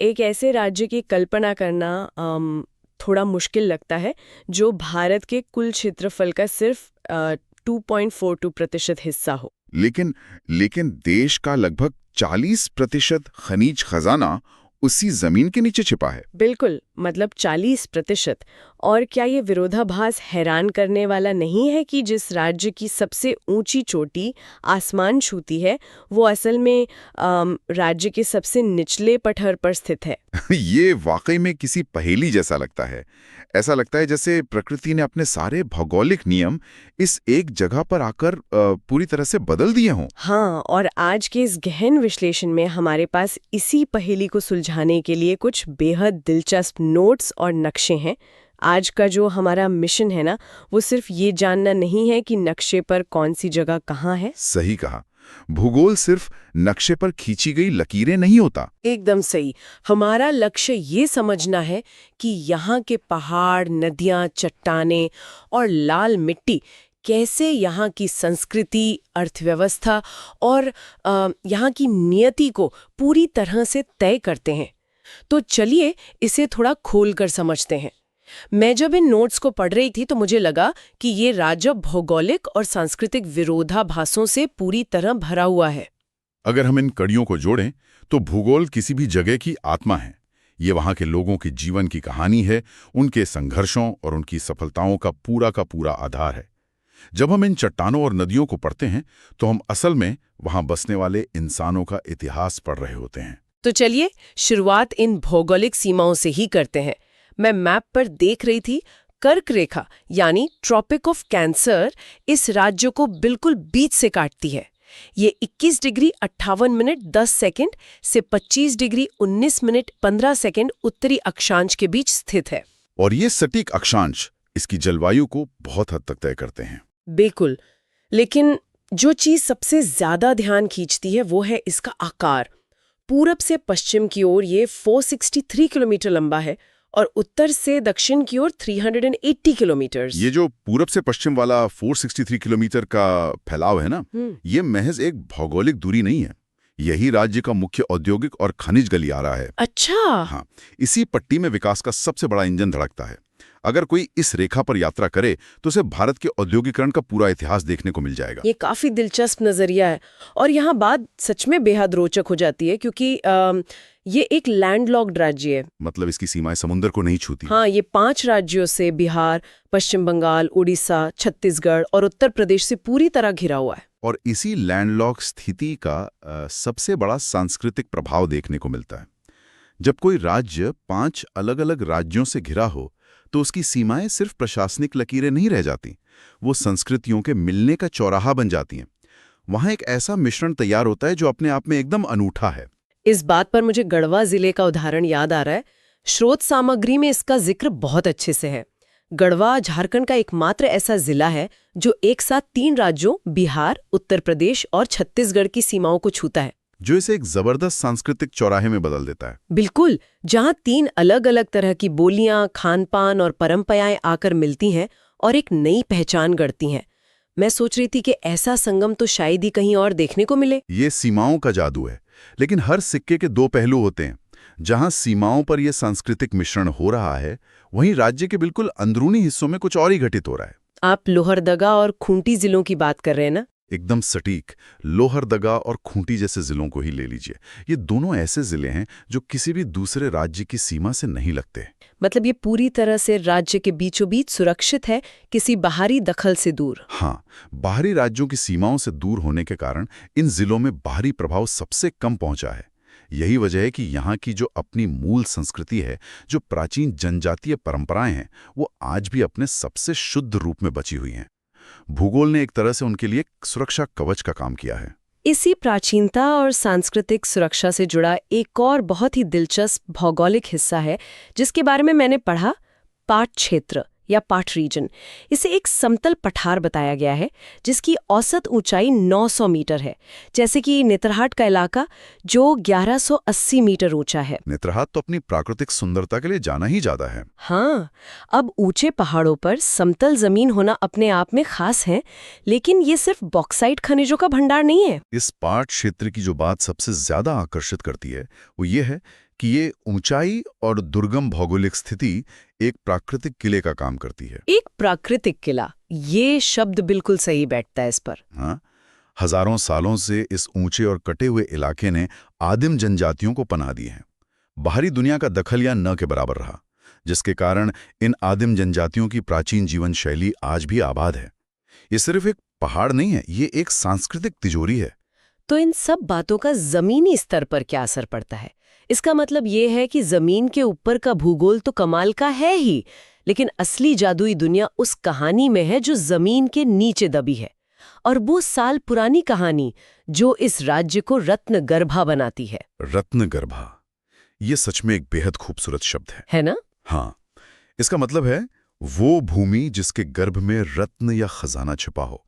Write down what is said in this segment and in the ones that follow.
एक ऐसे राज्य की कल्पना करना थोड़ा मुश्किल लगता है जो भारत के कुल क्षेत्रफल का सिर्फ 2.42% हिस्सा हो। लेकिन लेकिन देश का लगभग 40% खनिज खजाना उसी जमीन के नीचे छिपा है। बिल्कुल, मतलब 40%। और क्या ये विरोधाभास हैरान करने वाला नहीं है कि जिस राज्य की सबसे ऊंची चोटी आसमान छूती है वो असल में राज्य के सबसे निचले पठार पर स्थित है। ये वाकई में किसी पहेली जैसा लगता है। ऐसा लगता है जैसे प्रकृति ने अपने सारे भौगोलिक नियम इस एक जगह पर आकर पूरी तरह से बदल दिए हों। हाँ, और आज के इस गहन विश्लेषण में हमारे पास इसी पहेली को सुलझाने के लिए कुछ बेहद दिलचस्प नोट्स और नक्शे हैं। आज का जो हमारा मिशन है ना, वो सिर्फ ये जानना नहीं है कि नक्शे पर कौन सी जगह कहाँ है। सही कहा। भूगोल सिर्फ नक्शे पर खींची गई लकीरें नहीं होता। एकदम सही। हमारा लक्ष्य ये समझना है कि यहाँ के पहाड़, नदियाँ, चट्टानें और लाल मिट्टी कैसे यहाँ की संस्कृति, अर्थव्यवस्था और यहाँ की नियति को पूरी तरह से तय करते हैं। तो चलिए इसे थोड़ा खोलकर समझते हैं। मैं जब इन नोट्स को पढ़ रही थी तो मुझे लगा कि ये राज्य भौगोलिक और सांस्कृतिक विरोधाभासों से पूरी तरह भरा हुआ है। अगर हम इन कड़ियों को जोड़ें तो भूगोल किसी भी जगह की आत्मा है। ये वहाँ के लोगों के जीवन की कहानी है, उनके संघर्षों और उनकी सफलताओं का पूरा आधार है। जब हम इन चट्टानों और नदियों को पढ़ते हैं तो हम असल में वहाँ बसने वाले इंसानों का इतिहास पढ़ रहे होते हैं। तो चलिए शुरुआत इन भौगोलिक सीमाओं से ही करते हैं। मैं मैप पर देख रही थी, कर्क रेखा यानी ट्रॉपिक ऑफ कैंसर इस राज्य को बिल्कुल बीच से काटती है। ये 21 डिग्री 58 मिनट 10 सेकंड से 25 डिग्री 19 मिनट 15 सेकंड उत्तरी अक्षांश के बीच स्थित है। और ये सटीक अक्षांश इसकी जलवायु को बहुत हद तक तय करते हैं। बिल्कुल, लेकिन जो चीज सबसे ज्यादा ध्यान खींचती है वो है इसका आकार। पूरब से पश्चिम की ओर ये 463 किलोमीटर लंबा है और उत्तर से दक्षिण की ओर 380 किलोमीटर। ये जो पूरब से पश्चिम वाला 463 किलोमीटर का फैलाव है ना, ये महज एक भौगोलिक दूरी नहीं है। यही राज्य का मुख्य औद्योगिक और खनिज गलियारा है। अच्छा। हाँ, इसी पट्टी में विकास का सबसे बड़ा इंजन धड़कता है। अगर कोई इस रेखा पर यात्रा करे तो उसे भारत के औद्योगिकरण का पूरा इतिहास देखने को मिल जाएगा। ये काफी दिलचस्प नजरिया है और यहाँ बात सच में बेहद रोचक हो जाती है क्योंकि ये एक लैंडलॉक्ड राज्य है। मतलब इसकी सीमाएं समुद्र को नहीं छूती। हाँ, ये 5 राज्यों से बिहार, पश्चिम बंगाल, उड़ीसा, छत्तीसगढ़ और उत्तर प्रदेश से पूरी तरह घिरा हुआ है। और इसी लैंडलॉक स्थिति का सबसे बड़ा सांस्कृतिक प्रभाव देखने को मिलता है। जब कोई राज्य 5 अलग-अलग राज्यों से घिरा हो तो उसकी सीमाएं सिर्फ प्रशासनिक लकीरें नहीं रह जाती, वो संस्कृतियों के मिलने का चौराहा बन जाती हैं। वहाँ एक ऐसा मिश्रण तैयार होता है जो अपने आप में एकदम अनूठा है। इस बात पर मुझे गढ़वा जिले का उदाहरण याद आ रहा है। स्रोत सामग्री में इसका जिक्र बहुत अच्छे से है। गढ़वा झारखंड का एकमात्र ऐसा जिला है जो एक साथ 3 राज्यों बिहार, उत्तर प्रदेश और छत्तीसगढ़ की सीमाओं को छूता है, जो इसे एक जबरदस्त सांस्कृतिक चौराहे में बदल देता है। बिल्कुल, जहां 3 अलग-अलग तरह की बोलियां, खान-पान और परंपराएं आकर मिलती हैं और एक नई पहचान गढ़ती हैं। मैं सोच रही थी कि ऐसा संगम तो शायद ही कहीं और देखने को मिले। ये सीमाओं का जादू है, लेकिन हर सिक्के के 2 पहलू होते हैं। जहां सीमाओं पर यह सांस्कृतिक मिश्रण हो रहा है, वहीं राज्य के बिल्कुल अंदरूनी हिस्सों में कुछ और ही घटित हो रहा है। आप लोहरदगा और खूंटी जिलों की बात कर रहे हैं ना? एकदम सटीक। लोहरदगा और खूंटी जैसे जिलों को ही ले लीजिए। ये दोनों ऐसे जिले हैं जो किसी भी दूसरे राज्य की सीमा से नहीं लगते। मतलब ये पूरी तरह से राज्य के बीचों बीच सुरक्षित है, किसी बाहरी दखल से दूर। हाँ, बाहरी राज्यों की सीमाओं से दूर होने के कारण इन जिलों में बाहरी प्रभाव सबसे कम पहुंचा है। यही वजह है कि यहाँ की जो अपनी मूल संस्कृति है, जो प्राचीन जनजातीय परंपराएं हैं, वो आज भी अपने सबसे शुद्ध रूप में बची हुई हैं। भूगोल ने एक तरह से उनके लिए सुरक्षा कवच का काम किया है। इसी प्राचीनता और सांस्कृतिक सुरक्षा से जुड़ा एक और बहुत ही दिलचस्प भौगोलिक हिस्सा है जिसके बारे में मैंने पढ़ा, पाट क्षेत्र या पाट रीजन। इसे एक समतल पठार बताया गया है जिसकी औसत ऊंचाई 900 मीटर है, जैसे कि नेतरहाट का इलाका जो 1180 मीटर ऊंचा है। नेतरहाट तो अपनी प्राकृतिक सुंदरता के लिए जाना ही जाता है। हाँ, अब ऊंचे पहाड़ों पर समतल जमीन होना अपने आप में खास है, लेकिन ये सिर्फ बॉक्साइट खनिजों का भंडार नहीं है। इस पाट क्षेत्र की जो बात सबसे ज्यादा आकर्षित करती है वो ये है कि ये ऊंचाई और दुर्गम भौगोलिक स्थिति एक प्राकृतिक किले का काम करती है। एक प्राकृतिक किला, ये शब्द बिल्कुल सही बैठता है इस पर। हाँ, हजारों सालों से इस ऊंचे और कटे हुए इलाके ने आदिम जनजातियों को पनाह दी है। बाहरी दुनिया का दखल या न के बराबर रहा, जिसके कारण इन आदिम जनजातियों की प्राचीन जीवन शैली आज भी आबाद है। ये सिर्फ एक पहाड़ नहीं है, ये एक सांस्कृतिक तिजोरी है। तो इन सब बातों का जमीनी स्तर पर क्या असर पड़ता है? इसका मतलब ये है कि जमीन के ऊपर का भूगोल तो कमाल का है ही, लेकिन असली जादुई दुनिया उस कहानी में है जो जमीन के नीचे दबी है। और वो साल पुरानी कहानी जो इस राज्य को रत्नगर्भा बनाती है। रत्नगर्भा, ये सच में एक बेहद खूबसूरत शब्द है ना? हाँ, इसका मतलब है वो भूमि जिसके गर्भ में रत्न या खजाना छिपा हो।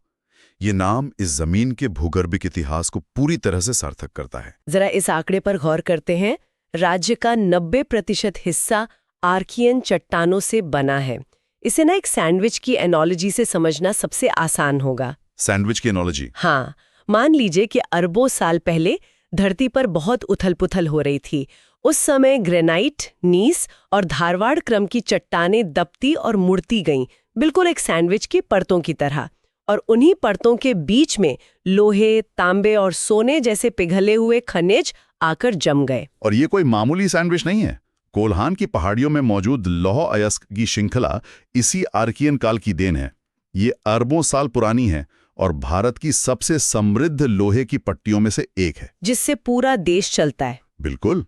ये नाम इस जमीन के भूगर्भिक इतिहास को पूरी तरह से सार्थक करता है। जरा इस आंकड़े पर गौर करते हैं। राज्य का 90% हिस्सा आर्कियन चट्टानों से बना है। इसे ना एक सैंडविच की एनोलॉजी से समझना सबसे आसान होगा। सैंडविच की एनोलॉजी? हाँ, मान लीजिए कि अरबों साल पहले धरती पर बहुत उथल-पुथल हो रही थी। उस समय ग्रेनाइट, नीस और धारवाड़ क्रम की चट्टानें दबती और मुड़ती गईं, बिल्कुल एक सैंडविच की परतों की तरह। और उन्हीं परतों के बीच में लोहे, तांबे और सोने जैसे पिघले हुए खनिज आकर जम गए। और ये कोई मामूली सैंडविच नहीं है। कोल्हान की पहाड़ियों में मौजूद लौह अयस्क की श्रृंखला इसी आर्कियन काल की देन है। ये अरबों साल पुरानी है और भारत की सबसे समृद्ध लोहे की पट्टियों में से एक है, जिससे पूरा देश चलता है। बिल्कुल।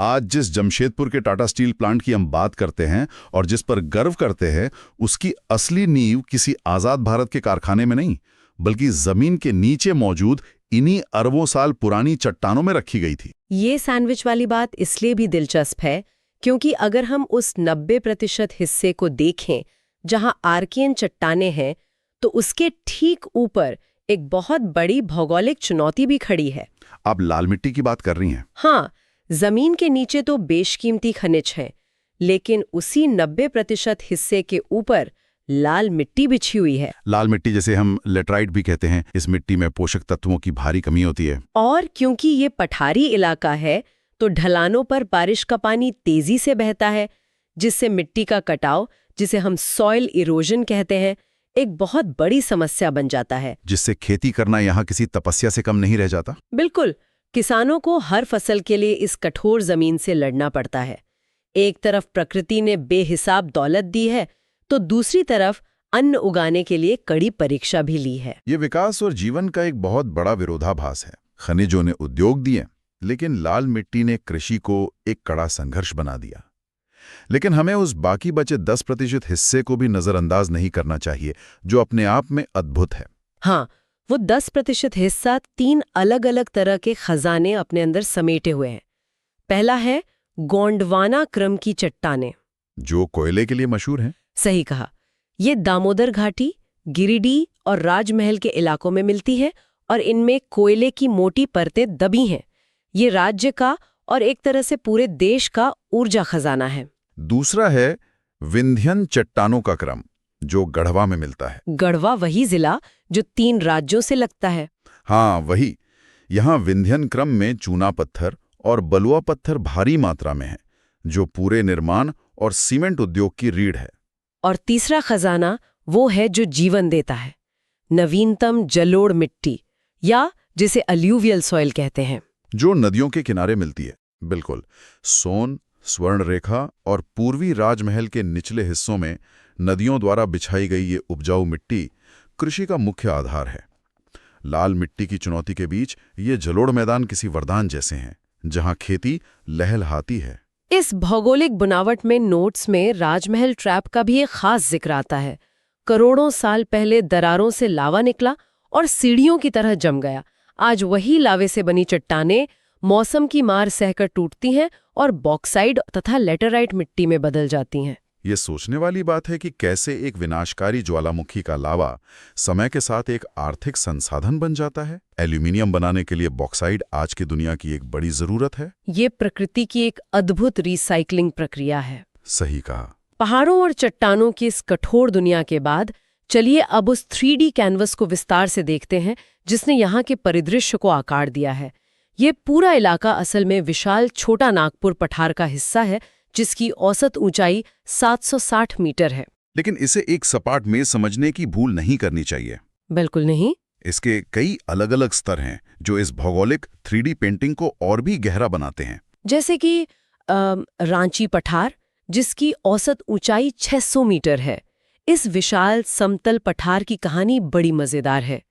आज जिस जमशेदपुर के टाटा स्टील प्लांट की हम बात करते हैं और जिस पर गर्व करते हैं, उसकी असली नींव किसी आजाद भारत के कारखाने में नहीं, बल्कि जमीन के नीचे मौजूद इन्हीं अरबों साल पुरानी चट्टानों में रखी गई थी। ये सैंडविच वाली बात इसलिए भी दिलचस्प है क्योंकि अगर हम उस 90% हिस्से को देखें जहां आर्कियन चट्टानें हैं, तो उसके ठीक ऊपर एक बहुत बड़ी भौगोलिक चुनौती भी खड़ी है। आप लाल मिट्टी की बात कर रही हैं? हाँ, जमीन के नीचे तो बेशकीमती खनिज हैं, लेकिन उसी 90% हिस्से के ऊपर लाल मिट्टी बिछी हुई है। लाल मिट्टी, जैसे हम लेटराइट भी कहते हैं, इस मिट्टी में पोषक तत्वों की भारी कमी होती है। और क्योंकि ये पठारी इलाका है, तो ढलानों पर बारिश का पानी तेजी से बहता है, जिससे मिट्टी का कटाव, जिसे हम सॉइल इरोजन कहते हैं, एक बहुत बड़ी समस्या बन जाता है। जिससे खेती करना यहाँ किसी तपस्या से कम नहीं रह जाता। बिल्कुल, किसानों को हर फसल के लिए इस कठोर जमीन से लड़ना पड़ता है। एक तरफ प्रकृति ने बेहिसाब दौलत दी है, तो दूसरी तरफ अन्न उगाने के लिए कड़ी परीक्षा भी ली है। ये विकास और जीवन का एक बहुत बड़ा विरोधाभास है। खनिजों ने उद्योग दिए, लेकिन लाल मिट्टी ने कृषि को एक कड़ा संघर्ष बना दिया। लेकिन हमें उस बाकी बचे 10% हिस्से को भी नजरअंदाज नहीं करना चाहिए, जो अपने आप में अद्भुत है। हाँ, वो 10% हिस्सा 3 अलग-अलग तरह के खजाने अपने अंदर समेटे हुए हैं। पहला है गोंडवाना क्रम की चट्टानें, जो कोयले के लिए मशहूर हैं। सही कहा। ये दामोदर घाटी, गिरिडीह और राजमहल के इलाकों में मिलती है और इनमें कोयले की मोटी परतें दबी हैं। ये राज्य का और एक तरह से पूरे देश का ऊर्जा खजाना है। दूसरा है विंध्यन चट्टानों का क्रम, जो गढ़वा में मिलता है। गढ़वा वही जिला जो 3 राज्यों से लगता है। हाँ, वही। यहाँ विंध्यन क्रम में चूना पत्थर और बलुआ पत्थर भारी मात्रा में है, जो पूरे निर्माण और सीमेंट उद्योग की रीढ़ है। और तीसरा खजाना वो है जो जीवन देता है, नवीनतम जलोढ़ मिट्टी, या जिसे अलूवियल सॉइल कहते हैं, जो नदियों के किनारे मिलती है। बिल्कुल, सोन, स्वर्ण रेखा और पूर्वी राजमहल के निचले हिस्सों में नदियों द्वारा बिछाई गई ये उपजाऊ मिट्टी कृषि का मुख्य आधार है। लाल मिट्टी की चुनौती के बीच ये जलोढ़ मैदान किसी वरदान जैसे हैं, जहां खेती लहलहाती है। इस भौगोलिक बुनावट में नोट्स में राजमहल ट्रैप का भी एक खास जिक्र आता है। करोड़ों साल पहले दरारों से लावा निकला और सीढ़ियों की तरह जम गया। आज वही लावे से बनी चट्टानें मौसम की मार सहकर टूटती हैं और बॉक्साइड तथा लेटराइट मिट्टी में बदल जाती हैं। ये सोचने वाली बात है कि कैसे एक विनाशकारी ज्वालामुखी का लावा समय के साथ एक आर्थिक संसाधन बन जाता है। एल्यूमिनियम बनाने के लिए बॉक्साइड आज की दुनिया की एक बड़ी जरूरत है। ये प्रकृति की एक अद्भुत रिसाइकलिंग प्रक्रिया है। सही कहा। पहाड़ों और चट्टानों की इस कठोर दुनिया के बाद चलिए अब उस 3D कैनवस को विस्तार से देखते हैं, जिसने यहाँ के परिदृश्य को आकार दिया है। ये पूरा इलाका असल में विशाल छोटा नागपुर पठार का हिस्सा है, जिसकी औसत ऊंचाई 760 मीटर है। लेकिन इसे एक सपाट में समझने की भूल नहीं करनी चाहिए। बिल्कुल नहीं। इसके कई अलग-अलग स्तर हैं जो इस भौगोलिक 3D पेंटिंग को और भी गहरा बनाते हैं। जैसे कि रांची पठार, जिसकी औसत ऊंचाई 600 मीटर है। इस विशाल समतल पठार की कहानी बड़ी मजेदार है।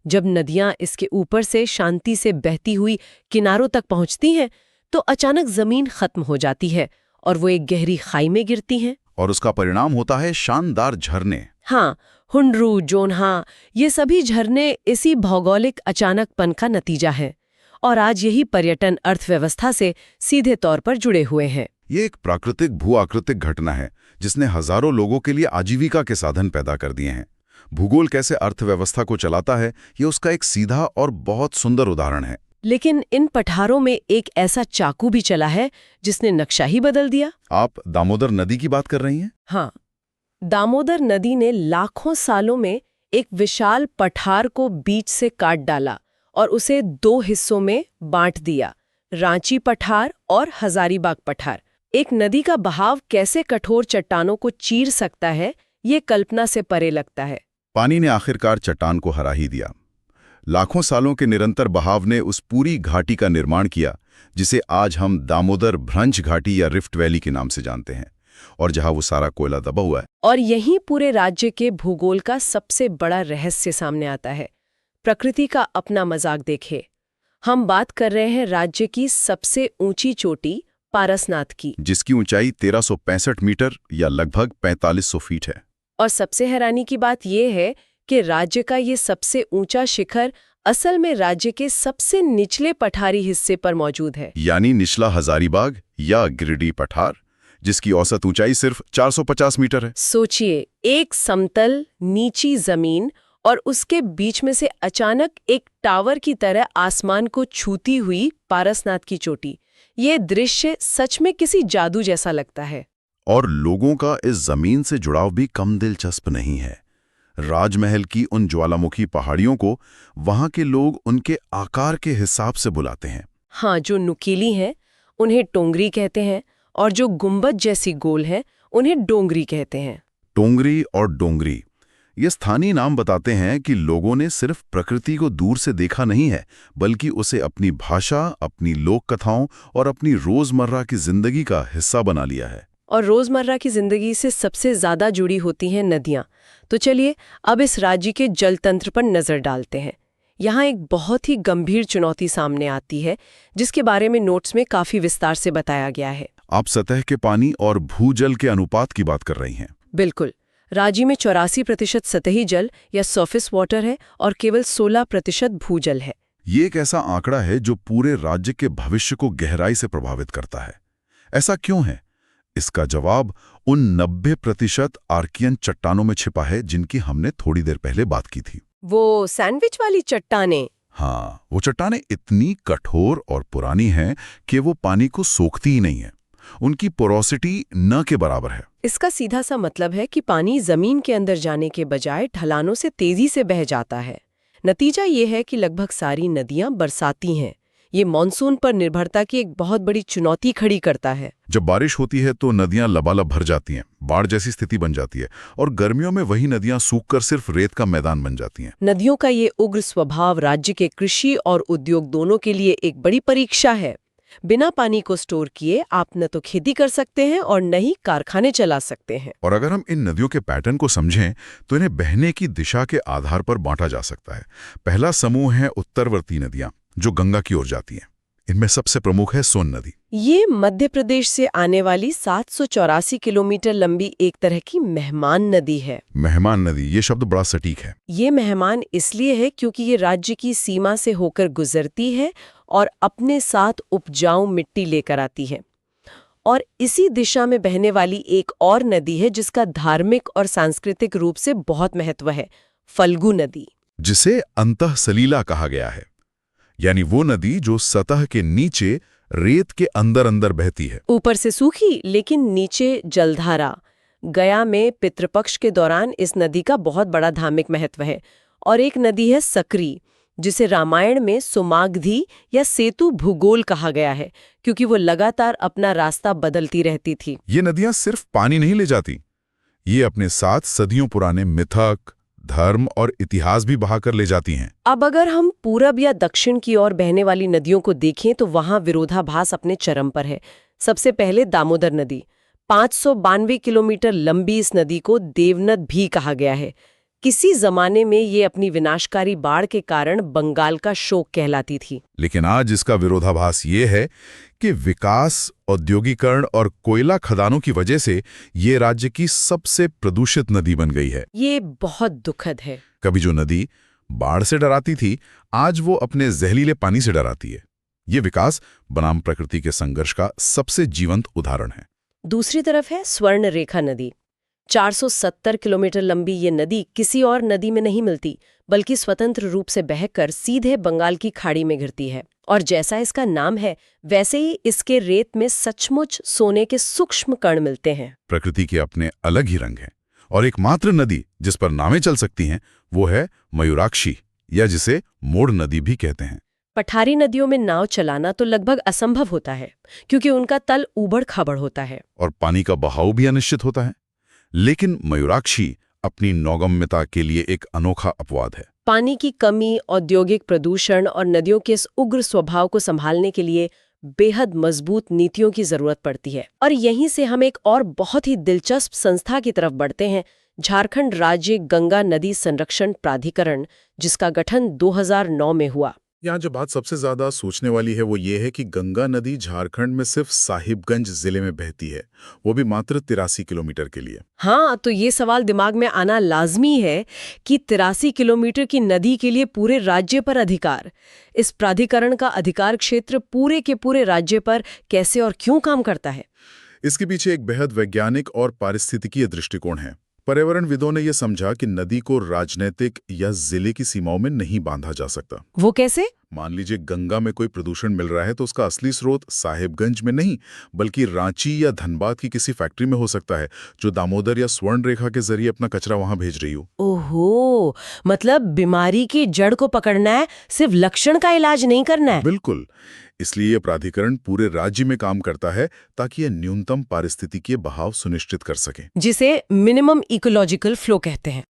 जब नदियां इसके ऊपर से शांति से बहती हुई किनारों तक पहुंचती हैं, तो अचानक जमीन खत्म हो जाती है और वो एक गहरी खाई में गिरती हैं। और उसका परिणाम होता है शानदार झरने। हाँ, हुंडरू, जोन्हा, ये सभी झरने इसी भौगोलिक अचानकपन का नतीजा है और आज यही पर्यटन अर्थव्यवस्था से सीधे तौर पर जुड़े हुए हैं। ये एक प्राकृतिक भू-आकृतिक घटना है जिसने हजारों लोगों के लिए आजीविका के साधन पैदा कर दिए हैं। भूगोल कैसे अर्थव्यवस्था को चलाता है, ये उसका एक सीधा और बहुत सुंदर उदाहरण है। लेकिन इन पठारों में एक ऐसा चाकू भी चला है जिसने नक्शा ही बदल दिया। आप दामोदर नदी की बात कर रही हैं? हाँ, दामोदर नदी ने लाखों सालों में एक विशाल पठार को बीच से काट डाला और उसे 2 हिस्सों में बांट दिया, रांची पठार और हजारीबाग पठार। एक नदी का बहाव कैसे कठोर चट्टानों को चीर सकता है, ये कल्पना से परे लगता है। पानी ने आखिरकार चट्टान को हरा ही दिया। लाखों सालों के निरंतर बहाव ने उस पूरी घाटी का निर्माण किया जिसे आज हम दामोदर भ्रंश घाटी या रिफ्ट वैली के नाम से जानते हैं, और जहां वो सारा कोयला दबा हुआ है। और यहीं पूरे राज्य के भूगोल का सबसे बड़ा रहस्य सामने आता है। प्रकृति का अपना मजाक देखे। हम बात कर रहे हैं राज्य की सबसे ऊंची चोटी पारसनाथ की, जिसकी ऊंचाई 1365 मीटर या लगभग 4500 फीट है। और सबसे हैरानी की बात यह है कि राज्य का ये सबसे ऊंचा शिखर असल में राज्य के सबसे निचले पठारी हिस्से पर मौजूद है, यानी निचला हजारीबाग या गिरिडीह पठार, जिसकी औसत ऊंचाई सिर्फ 450 मीटर है। सोचिए, एक समतल नीची जमीन और उसके बीच में से अचानक एक टावर की तरह आसमान को छूती हुई पारसनाथ की चोटी। ये दृश्य सच में किसी जादू जैसा लगता है। और लोगों का इस जमीन से जुड़ाव भी कम दिलचस्प नहीं है। राजमहल की उन ज्वालामुखी पहाड़ियों को वहां के लोग उनके आकार के हिसाब से बुलाते हैं। हाँ, जो नुकीली हैं उन्हें टोंगरी कहते हैं और जो गुंबद जैसी गोल हैं उन्हें डोंगरी कहते हैं। टोंगरी और डोंगरी ये स्थानीय नाम बताते हैं कि लोगों ने सिर्फ प्रकृति को दूर से देखा नहीं है, बल्कि उसे अपनी भाषा, अपनी लोक कथाओं और अपनी रोजमर्रा की जिंदगी का हिस्सा बना लिया है। और रोजमर्रा की जिंदगी से सबसे ज्यादा जुड़ी होती हैं नदियां। तो चलिए अब इस राज्य के जल तंत्र पर नजर डालते हैं। यहाँ एक बहुत ही गंभीर चुनौती सामने आती है, जिसके बारे में नोट्स में काफी विस्तार से बताया गया है। आप सतह के पानी और भूजल के अनुपात की बात कर रही हैं। बिल्कुल। राज्य में 84% सतही जल या सरफेस वाटर है और केवल 16% भूजल है। ये एक ऐसा आंकड़ा है जो पूरे राज्य के भविष्य को गहराई से प्रभावित करता है। ऐसा क्यों है? इसका जवाब उन 90% आर्कियन चट्टानों में छिपा है जिनकी हमने थोड़ी देर पहले बात की थी। वो सैंडविच वाली चट्टानें? हाँ, वो चट्टानें इतनी कठोर और पुरानी हैं कि वो पानी को सोखती ही नहीं है। उनकी पोरोसिटी न के बराबर है। इसका सीधा सा मतलब है कि पानी जमीन के अंदर जाने के बजाय ढलानों से तेजी से बह जाता है। नतीजा ये है कि लगभग सारी नदियां बरसाती हैं। ये मानसून पर निर्भरता की एक बहुत बड़ी चुनौती खड़ी करता है। जब बारिश होती है तो नदियां लबालब भर जाती हैं, बाढ़ जैसी स्थिति बन जाती है, और गर्मियों में वही नदियां सूखकर सिर्फ रेत का मैदान बन जाती हैं। नदियों का ये उग्र स्वभाव राज्य के कृषि और उद्योग दोनों के लिए एक बड़ी परीक्षा है। बिना पानी को स्टोर किए आप न तो खेती कर सकते हैं और न ही कारखाने चला सकते हैं। और अगर हम इन नदियों के पैटर्न को समझें तो इन्हें बहने की दिशा के आधार पर बांटा जा सकता है। पहला समूह है उत्तरवर्ती नदियां, जो गंगा की ओर जाती हैं। इनमें सबसे प्रमुख है सोन नदी। ये मध्य प्रदेश से आने वाली 784 किलोमीटर लंबी एक तरह की मेहमान नदी है। मेहमान नदी, ये शब्द बड़ा सटीक है। ये मेहमान इसलिए है क्योंकि ये राज्य की सीमा से होकर गुजरती है और अपने साथ उपजाऊ मिट्टी लेकर आती है। और इसी दिशा में बहने वाली एक और नदी है जिसका धार्मिक और सांस्कृतिक रूप से बहुत महत्व है, फल्गु नदी, जिसे अंतःसलीला कहा गया है। यानी वो नदी जो सतह के नीचे रेत के अंदर अंदर बहती है। ऊपर से सूखी लेकिन नीचे जलधारा। गया में पितृपक्ष के दौरान इस नदी का बहुत बड़ा धार्मिक महत्व है। और एक नदी है सकरी, जिसे रामायण में सुमागधी या सेतु भूगोल कहा गया है, क्योंकि वो लगातार अपना रास्ता बदलती रहती थी। ये नदियां सिर्फ पानी नहीं ले जाती, ये अपने साथ सदियों पुराने मिथक, धर्म और इतिहास भी बहाकर ले जाती हैं। अब अगर हम पूरब या दक्षिण की ओर बहने वाली नदियों को देखें तो वहां विरोधाभास अपने चरम पर है। सबसे पहले दामोदर नदी, 592 किलोमीटर लंबी इस नदी को देवनद भी कहा गया है। किसी जमाने में ये अपनी विनाशकारी बाढ़ के कारण बंगाल का शोक कहलाती थी। लेकिन आज इसका विरोधाभास ये है कि विकास, औद्योगिकरण और कोयला खदानों की वजह से ये राज्य की सबसे प्रदूषित नदी बन गई है। ये बहुत दुखद है। कभी जो नदी बाढ़ से डराती थी, आज वो अपने जहरीले पानी से डराती है। ये विकास बनाम प्रकृति के संघर्ष का सबसे जीवंत उदाहरण है। दूसरी तरफ है स्वर्ण रेखा नदी। 470 किलोमीटर लंबी ये नदी किसी और नदी में नहीं मिलती, बल्कि स्वतंत्र रूप से बहकर सीधे बंगाल की खाड़ी में गिरती है। और जैसा इसका नाम है, वैसे ही इसके रेत में सचमुच सोने के सूक्ष्म कण मिलते हैं। प्रकृति के अपने अलग ही रंग हैं। और एकमात्र नदी जिस पर नावें चल सकती हैं वो है मयूराक्षी, या जिसे मोड़ नदी भी कहते हैं। पठारी नदियों में नाव चलाना तो लगभग असंभव होता है, क्योंकि उनका तल ऊबड़ खाबड़ होता है और पानी का बहाव भी अनिश्चित होता है। लेकिन मयूराक्षी अपनी नौगम्यता के लिए एक अनोखा अपवाद है। पानी की कमी, औद्योगिक प्रदूषण और नदियों के इस उग्र स्वभाव को संभालने के लिए बेहद मजबूत नीतियों की जरूरत पड़ती है। और यहीं से हम एक और बहुत ही दिलचस्प संस्था की तरफ बढ़ते हैं, झारखंड राज्य गंगा नदी संरक्षण प्राधिकरण, जिसका गठन 2009 में हुआ। यहाँ जो बात सबसे ज्यादा सोचने वाली है वो ये है कि गंगा नदी झारखंड में सिर्फ साहिबगंज जिले में बहती है, वो भी मात्र 83 किलोमीटर के लिए। हाँ, तो ये सवाल दिमाग में आना लाजमी है कि 83 किलोमीटर की नदी के लिए पूरे राज्य पर अधिकार। इस प्राधिकरण का अधिकार क्षेत्र पूरे के पूरे राज्य पर कैसे और क्यों काम करता है? इसके पीछे एक बेहद वैज्ञानिक और पारिस्थितिकीय दृष्टिकोण है। पर्यावरणविदों ने यह समझा कि नदी को राजनीतिक या जिले की सीमाओं में नहीं बांधा जा सकता। वो कैसे? मान लीजिए गंगा में कोई प्रदूषण मिल रहा है तो उसका असली स्रोत साहिबगंज में नहीं, बल्कि रांची या धनबाद की किसी फैक्ट्री में हो सकता है, जो दामोदर या स्वर्ण रेखा के जरिए अपना कचरा वहां भेज रही हो। ओहो, मतलब बीमारी की जड़ को पकड़ना है, सिर्फ लक्षण का इलाज नहीं करना है। बिल्कुल। इसलिए यह प्राधिकरण पूरे राज्य में काम करता है ताकि यह न्यूनतम पारिस्थितिकीय बहाव सुनिश्चित कर सके, जिसे मिनिमम इकोलॉजिकल फ्लो कहते हैं।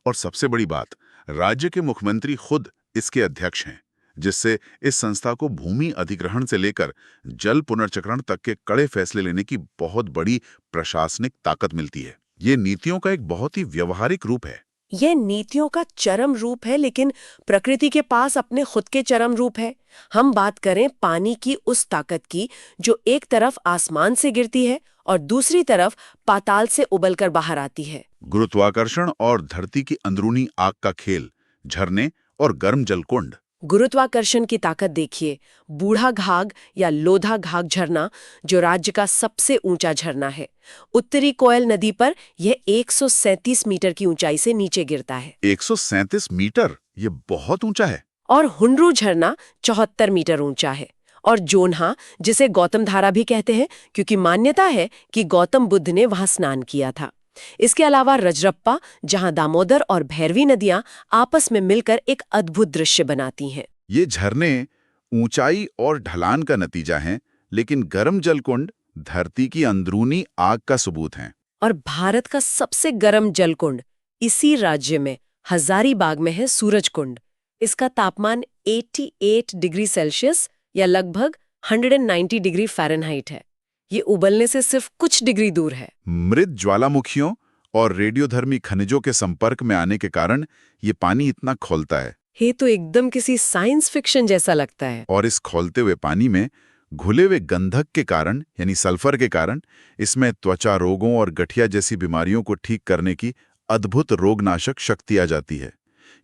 और सबसे बड़ी बात, राज्य के मुख्यमंत्री खुद इसके अध्यक्ष हैं, जिससे इस संस्था को भूमि अधिग्रहण से लेकर जल पुनर्चक्रण तक के कड़े फैसले लेने की बहुत बड़ी प्रशासनिक ताकत मिलती है। ये नीतियों का एक बहुत ही व्यवहारिक रूप है। यह नीतियों का चरम रूप है, लेकिन प्रकृति के पास अपने खुद के चरम रूप है। हम बात करें पानी की उस ताकत की जो एक तरफ आसमान से गिरती है और दूसरी तरफ पाताल से उबलकर बाहर आती है। गुरुत्वाकर्षण और धरती की अंदरूनी आग का खेल, झरने और गर्म जलकुंड। गुरुत्वाकर्षण की ताकत देखिए। बूढ़ा घाघ या लोधा घाघ झरना, जो राज्य का सबसे ऊंचा झरना है, उत्तरी कोयल नदी पर यह 137 मीटर की ऊंचाई से नीचे गिरता है। 137 मीटर, ये बहुत ऊंचा है। और हुनरू झरना 74 मीटर ऊंचा है। और जोन्हा, जिसे गौतम धारा भी कहते हैं, क्योंकि मान्यता है कि गौतम बुद्ध ने वहां स्नान किया था। इसके अलावा रजरप्पा, जहां दामोदर और भैरवी नदियां आपस में मिलकर एक अद्भुत दृश्य बनाती हैं। ये झरने ऊंचाई और ढलान का नतीजा हैं, लेकिन गर्म जलकुंड धरती की अंदरूनी आग का सबूत हैं। और भारत का सबसे गर्म जलकुंड इसी राज्य में हजारीबाग में है सूरज कुंड। इसका तापमान 88 डिग्री सेल्सियस या लगभग 190 डिग्री फ़ारेनहाइट है। ये उबलने से सिर्फ कुछ डिग्री दूर है। मृत ज्वालामुखियों और रेडियोधर्मी खनिजों के संपर्क में आने के कारण ये पानी इतना खौलता है। ये तो एकदम किसी साइंस फिक्शन जैसा लगता है। और इस खौलते हुए पानी में घुले हुए गंधक के कारण, यानी सल्फर के कारण, इसमें त्वचा रोगों और गठिया जैसी बीमारियों को ठीक करने की अद्भुत रोगनाशक शक्ति आ जाती है।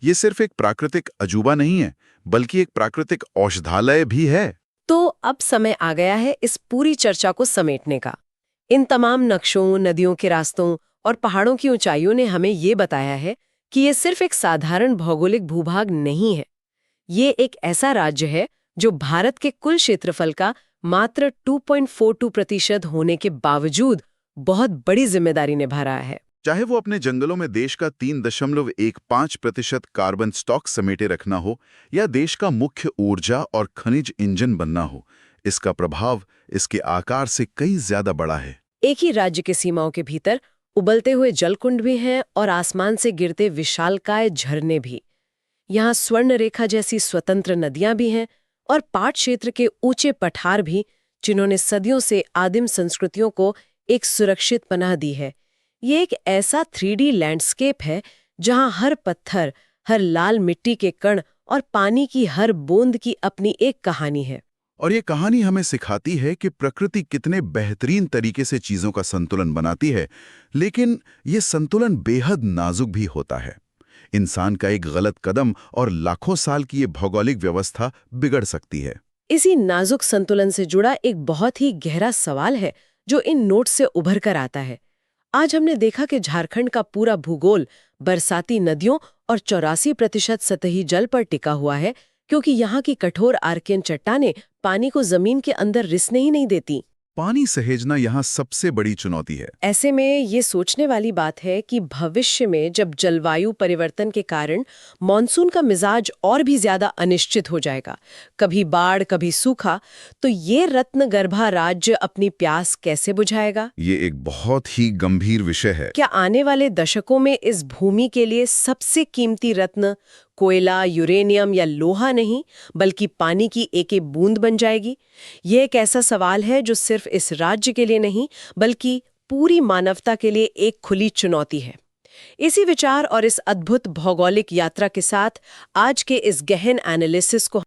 ये सिर्फ एक प्राकृतिक अजूबा नहीं है, बल्कि एक प्राकृतिक औषधालय भी है। तो अब समय आ गया है इस पूरी चर्चा को समेटने का। इन तमाम नक्शों, नदियों के रास्तों और पहाड़ों की ऊंचाइयों ने हमें ये बताया है कि ये सिर्फ एक साधारण भौगोलिक भूभाग नहीं है। ये एक ऐसा राज्य है जो भारत के कुल क्षेत्रफल का मात्र 2.42% होने के बावजूद बहुत बड़ी जिम्मेदारी निभा रहा है। चाहे वो अपने जंगलों में देश का 3.15% कार्बन स्टॉक समेटे रखना हो या देश का मुख्य ऊर्जा और खनिज इंजन बनना हो, इसका प्रभाव इसके आकार से कई ज्यादा बड़ा है। एक ही राज्य के सीमाओं के भीतर उबलते हुए जलकुंड भी हैं और आसमान से गिरते विशालकाय झरने भी। यहाँ स्वर्ण रेखा जैसी स्वतंत्र नदियां भी हैं और पाट क्षेत्र के ऊंचे पठार भी, जिन्होंने सदियों से आदिम संस्कृतियों को एक सुरक्षित पनाह दी है। ये एक ऐसा 3D लैंडस्केप है जहां हर पत्थर, हर लाल मिट्टी के कण और पानी की हर बूंद की अपनी एक कहानी है। और ये कहानी हमें सिखाती है कि प्रकृति कितने बेहतरीन तरीके से चीजों का संतुलन बनाती है, लेकिन ये संतुलन बेहद नाजुक भी होता है। इंसान का एक गलत कदम और लाखों साल की ये भौगोलिक व्यवस्था बिगड़ सकती है। इसी नाजुक संतुलन से जुड़ा एक बहुत ही गहरा सवाल है जो इन नोट से उभर कर आता है। आज हमने देखा कि झारखंड का पूरा भूगोल बरसाती नदियों और 84% सतही जल पर टिका हुआ है, क्योंकि यहाँ की कठोर आर्कियन चट्टानें पानी को जमीन के अंदर रिसने ही नहीं देती। पानी सहेजना यहाँ सबसे बड़ी चुनौती है। ऐसे में ये सोचने वाली बात है कि भविष्य में जब जलवायु परिवर्तन के कारण मॉनसून का मिजाज और भी ज्यादा अनिश्चित हो जाएगा, कभी बाढ़ कभी सूखा, तो ये रत्नगर्भा राज्य अपनी प्यास कैसे बुझाएगा? ये एक बहुत ही गंभीर विषय है। क्या आने वाले दशकों में इस भूमि के लिए सबसे कीमती रत्न कोयला, यूरेनियम या लोहा नहीं, बल्कि पानी की एक एक बूंद बन जाएगी? यह एक ऐसा सवाल है जो सिर्फ इस राज्य के लिए नहीं, बल्कि पूरी मानवता के लिए एक खुली चुनौती है। इसी विचार और इस अद्भुत भौगोलिक यात्रा के साथ आज के इस गहन एनालिसिस को